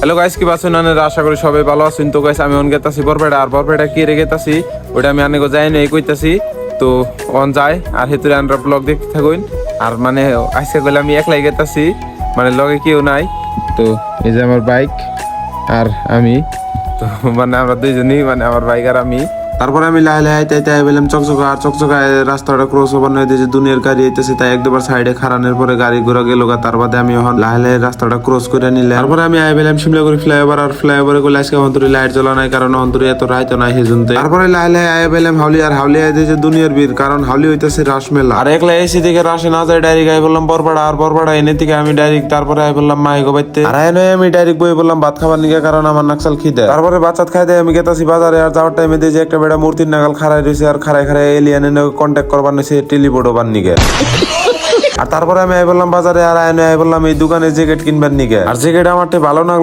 Hello guys, কি আছেন? আশা করি সবাই ভালো আছেন। তো গাইস আমি অন গেতাছি বরপেটা, আর বরপেটা কি রে গেতাছি ওটা আমি আনেগো যাই না, এই কইতাছি। তো অন যায় আর হেতুরে আমরা ব্লগ দেখতে থাকুন। আর মানে আজকে গেলে আমি একলাই গেতাছি, মানে লগে কেউ নাই। তো এই যে আমার বাইক আর আমি, তো মানে আমরা দুইজনই, মানে আমার বাইক আর আমি। তারপরে আমি লাহে লাহে আইতে বললাম চকচকা, আর চকচকা রাস্তাটা ক্রস ওভার নয় যে দুনিয়ার গাড়ি আইতেছে, তাই একবার সাইডে খারানোর পরে গাড়ি ঘোরা গেল। তার বাদে আমি এখন লাহে লাহে রাস্তাটা ক্রস করে নিলাম। তারপরে আমি আই বললাম শিমলাগুড়ি ফ্লাইওভার, আর ফ্লাইওভারে গেলে আজকে অন্তরে লাইট জ্বলা নাই, কারণ অন্তরে এত রাইতো নাই সেজন্যে। তারপরে লাহে লাহে আই বললাম হাউলি, আর হাউলি আই যে দুনিয়ার বীর, কারণ হাউলি হইতেছে রাসমেলা। আর একলা এসি থেকে রাসে না যায়, ডাইরেক্ট আই বললাম বরপাড়া, আর বরপাড়া এনে থেকে আমি ডাইরেক্ট তারপরে আই বললাম মাইগো বাইতে। আর আই নয় আমি ডাইরেক্ট বই বললাম ভাত খাবার নিকে, কারণ আমার নাকসাল খিদে। তারপরে বাচ্চাত খাই দেয় আমি গেতাছি বাজারে। আর যাওয়ার টাইমে দিয়ে যে একটা বেড়া মূর্তির নাগাল খাড়াই রয়েছে, আর খাড়াই খাড়াই এলিয়ানের কন্ট্যাক্ট করবার নিছে টেলিপোর্ট ওবার নিকে। আর তারপরে আমি আই বললাম বাজারে, আর আই বললাম এই দোকানে জ্যাকেট কিনবার নিকে। আর জ্যাকেট আমার ভালো না